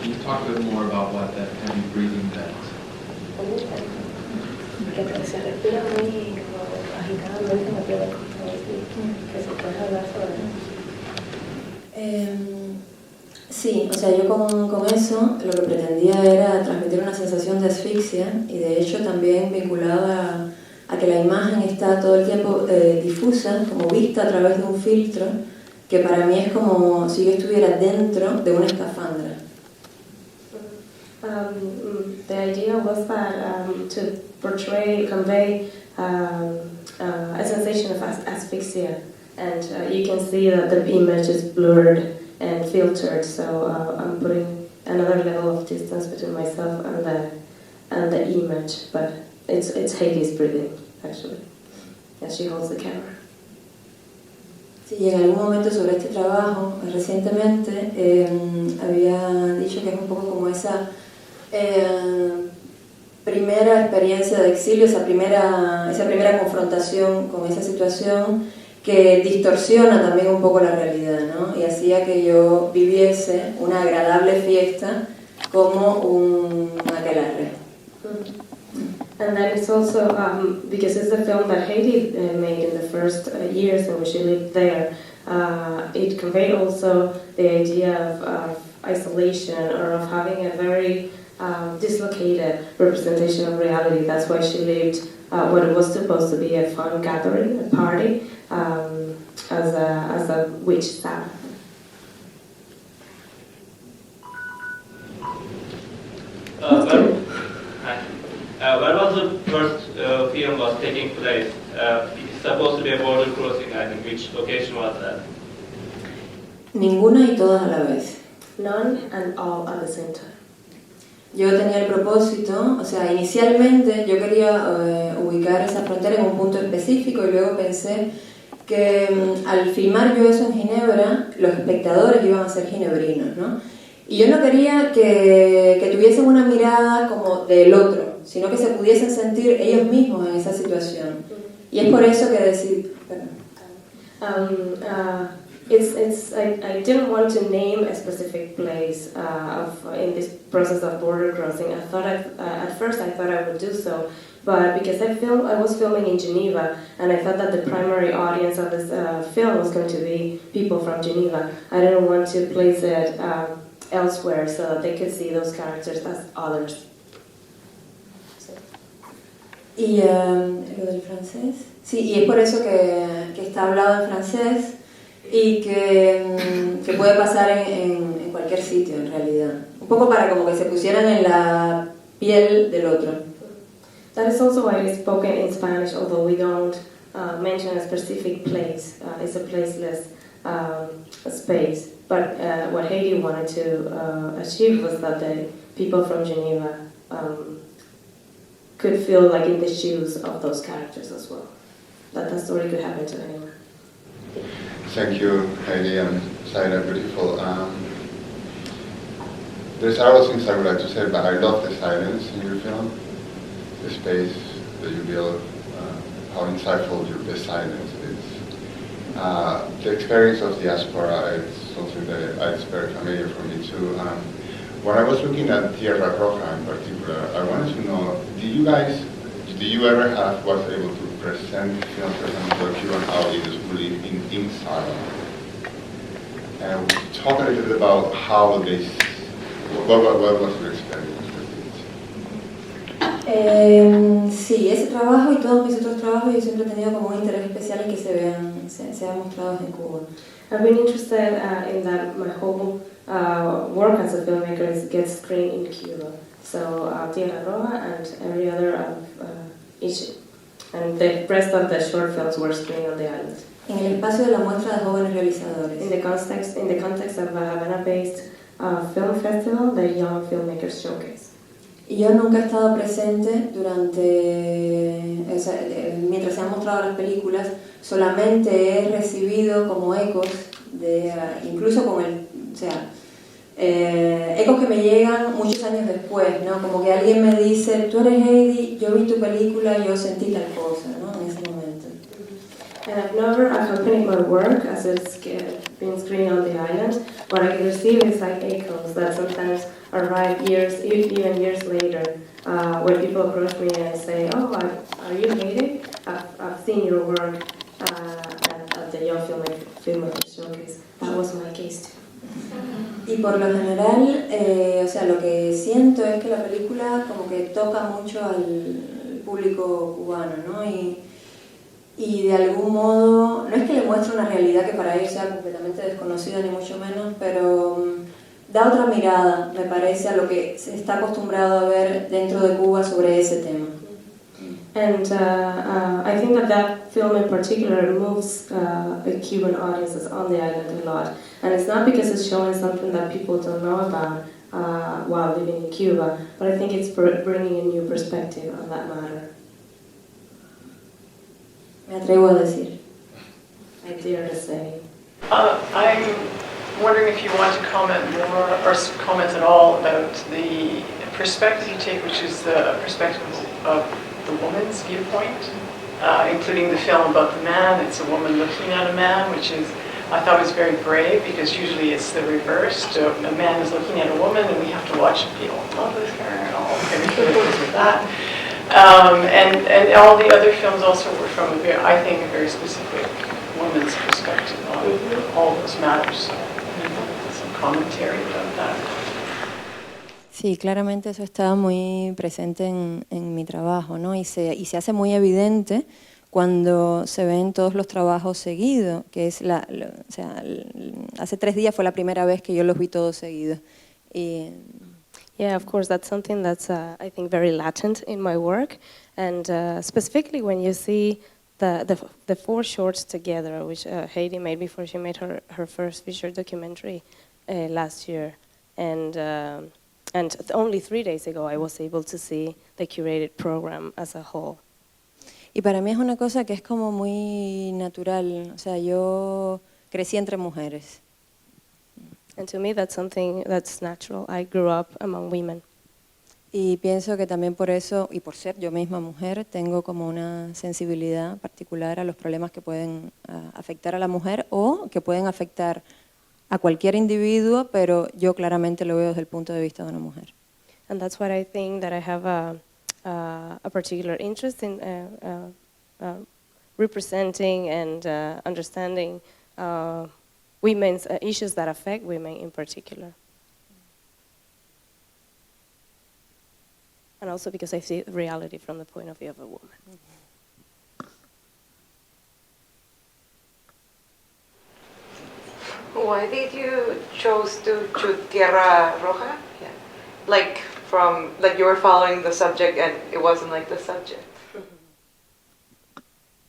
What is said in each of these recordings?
Can you talk a bit more about what that heavy breathing meant? Que se respira muy agitadamente, me puede decir que se puede hablar sobre Sí, o sea, yo con eso lo que pretendía era transmitir una sensación de asfixia y de hecho también vinculado a que la imagen está todo el tiempo difusa, como vista a través de un filtro, que para mí es como si yo estuviera dentro de una escafandra. The idea was that to convey a sensation of asphyxia, and you can see that the image is blurred and filtered, so I'm putting another level of distance between myself and the image, but it's Heidi's breathing, actually, as she holds the camera. Sí, en algún momento sobre este trabajo, recientemente, había dicho que es un poco como esa primera experiencia de exilio, esa primera confrontación con esa situación que distorsiona también un poco la realidad, ¿no? Y hacía que yo viviese una agradable fiesta como un aquelarre. And then it's also, because it's a film that Heidi made in the first years in which she lived there, it conveyed also the idea of isolation or of having a very dislocated representation of reality. That's why she lived what was supposed to be a fun gathering, a party, as a witch Sabbath. Where was the first film was taking place? It's supposed to be a border crossing, I think. Which location was that? Ninguna y todas a la vez. None and all at the same time. Yo tenía el propósito, o sea, inicialmente yo quería ubicar esa frontera en un punto específico y luego pensé que al filmar yo eso en Ginebra, los espectadores iban a ser ginebrinos, ¿no? Y yo no quería que tuviesen una mirada como del otro, sino que se pudiesen sentir ellos mismos en esa situación. Y es por eso que decidí... I didn't want to name a specific place in this process of border crossing. I thought at first I thought I would do so, but because I was filming in Geneva, and I thought that the primary audience of this film was going to be people from Geneva. I didn't want to place it elsewhere so that they could see those characters as others. ¿Y lo del francés? Sí, y es por eso que está hablado en francés y que puede pasar en cualquier sitio en realidad. Un poco para como que se pusieran en la piel del otro. That is also why it's spoken in Spanish, although we don't mention a specific place. It's a placeless space. But what Heidi wanted to achieve was that the people from Geneva could feel like in the shoes of those characters as well. That the story could happen to anyone. Thank you, Heidi and Zaira, beautiful. There's several things I would like to say, but I love the silence in your film, the space that you build, how insightful the silence is. The experience of diaspora is something that is very familiar for me too. When I was looking at Tierra Roja in particular, I wanted to know, do you ever was able to present films to a Cuban audience who live in exile? And talk a little bit about how this, what was your experience with it? Sí, ese trabajo y todos mis otros trabajos yo siempre he tenido como un interés especial en que sean mostrados en Cuba. I've been interested in that my whole work as a filmmaker gets screened in Cuba. So Tierra Roja and every other of Egypt. And the rest of the short films were screened on the island. En el espacio de la muestra de jóvenes realizadores. In the context of a Havana-based film festival, the Young Filmmakers Showcase. Y yo nunca he estado presente mientras se han mostrado las películas, solamente he recibido como ecos, incluso con ecos que me llegan muchos años después, ¿no? Como que alguien me dice, tú eres Heidi, yo vi tu película, yo sentí tal cosa, ¿no? En ese momento. And I've never accompanied my work as it's been screened on the island. What I can receive is like echoes that sometimes arrive even years later, when people approach me and say, "Oh, are you Haiti? I've seen your work at the Young Filmmaker Showcase." That was my case too. Y por lo general, o sea, lo que siento es que la película como que toca mucho al público cubano, ¿no? Y de algún modo, no es que le muestre una realidad que para ellos sea completamente desconocida ni mucho menos, pero da otra mirada, me parece, a lo que se está acostumbrado a ver dentro de Cuba sobre ese tema. And I think that film in particular moves the Cuban audiences on the island a lot. And it's not because it's showing something that people don't know about while living in Cuba, but I think it's bringing a new perspective on that matter. Me atrevo a decir. I dare to say. I'm wondering if you want to comment more, or comment at all, about the perspective you take, which is the perspective of the woman's viewpoint, including the film about the man. It's a woman looking at a man, which is, I thought was very brave, because usually it's the reverse. So a man is looking at a woman and we have to watch and feel in love with her and everything that goes with that. And all the other films also were from, I think, a very specific woman's perspective on all those matters. So some commentary about that. Sí, claramente eso está muy presente en mi trabajo, ¿no? Y se hace muy evidente cuando se ven todos los trabajos seguidos, que es o sea, hace 3 días fue la primera vez que yo los vi todos seguidos. Yeah, of course, that's something that's, I think, very latent in my work. And specifically when you see the 4 shorts together, which Heidi made before she made her first feature documentary last year. And only 3 days ago I was able to see the curated program as a whole. Y para mí es una cosa que es como muy natural. O sea, yo crecí entre mujeres. And to me that's something that's natural. I grew up among women. Y pienso que también por eso, y por ser yo misma mujer, tengo como una sensibilidad particular a los problemas que pueden afectar a la mujer o que pueden afectar a cualquier individuo, pero yo claramente lo veo desde el punto de vista de una mujer. And that's why I think that I have a particular interest in representing and understanding women's issues that affect women in particular. And also because I see reality from the point of view of a woman. Why did you choose to shoot Tierra Roja? Yeah. Like you were following the subject and it wasn't like the subject.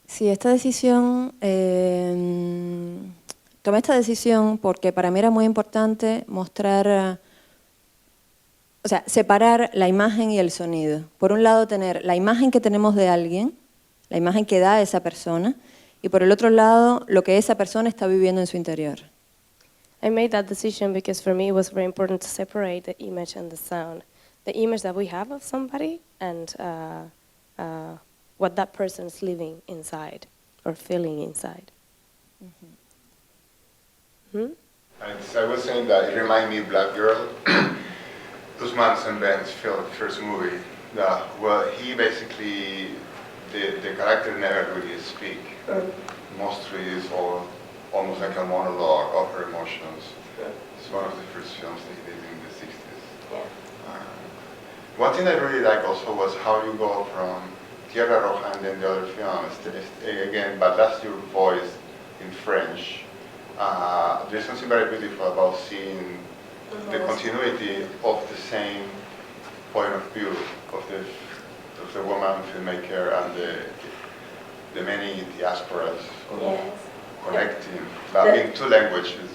Sí, esta decisión, tomé esta decisión porque para mí era muy importante mostrar, o sea, separar la imagen y el sonido. Por un lado, tener la imagen que tenemos de alguien, la imagen que da esa persona, y por el otro lado, lo que esa persona está viviendo en su interior. I made that decision because for me it was very important to separate the image and the sound. The image that we have of somebody and what that person is living inside or feeling inside. And I was saying that it reminded me of Black Girl, Usman Ben's first movie. Well, he basically, the character never really speak. Mostly is almost like a monologue of her emotions. It's one of the first films that he did in the 60s. Yeah. One thing I really like also was how you go from Tierra Roja and then the other films, again, but that's your voice in French. There's something very beautiful about seeing the continuity of the same point of view of the woman filmmaker and the many diasporas connecting, but in 2 languages.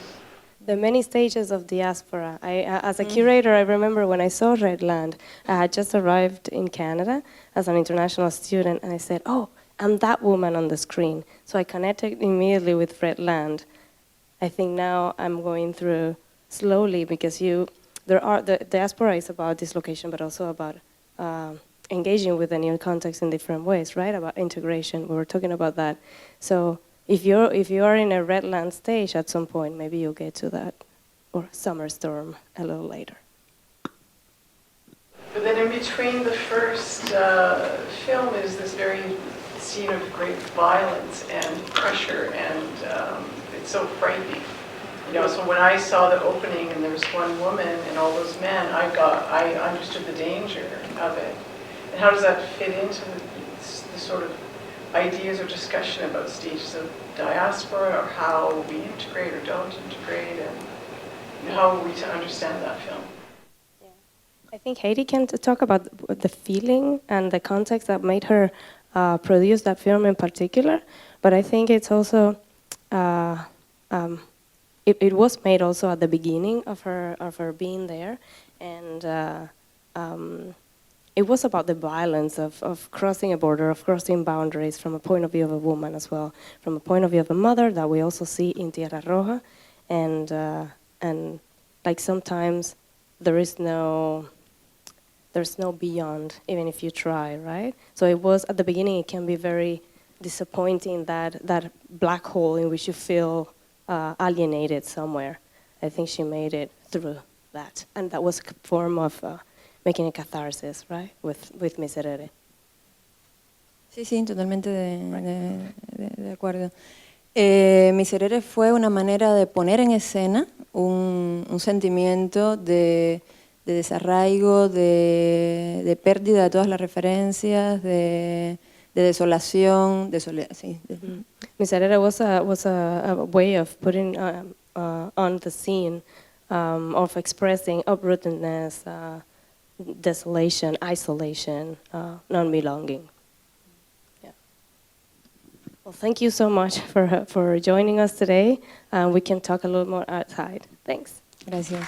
The many stages of diaspora. As a curator, I remember when I saw Redland, I had just arrived in Canada as an international student, and I said, "Oh, I'm that woman on the screen." So I connected immediately with Redland. I think now I'm going through slowly because the diaspora is about dislocation, but also about engaging with a new context in different ways, right? About integration. We were talking about that. So if you're in a Redland stage at some point, maybe you'll get to that, or Summer Storm a little later. in between the first film is this very scene of great violence and pressure, and it's so frightening. You know, so when I saw the opening and there was one woman and all those men, I understood the danger of it. And how does that fit into the sort of ideas or discussion about stages of diaspora, or how we integrate or don't integrate, and how are we to understand that film? I think Heidi can talk about the feeling and the context that made her produce that film in particular, but I think it's also, it was made also at the beginning of her being there, and it was about the violence of crossing a border, of crossing boundaries from a point of view of a woman as well, from a point of view of a mother that we also see in Tierra Roja, and like sometimes there's no beyond, even if you try, right? So it was, at the beginning, it can be very disappointing, that black hole in which you feel alienated somewhere. I think she made it through that, and that was a form of making a catharsis, right, with Miserere. Sí, totalmente de acuerdo. Miserere fue una manera de poner en escena un sentimiento de desarraigo, de pérdida de todas las referencias, de desolación, sí. Miserere was a way of putting on the scene, of expressing uprootedness, desolation, isolation, non-belonging. Yeah. Well, thank you so much for joining us today. We can talk a little more outside. Thanks. Gracias.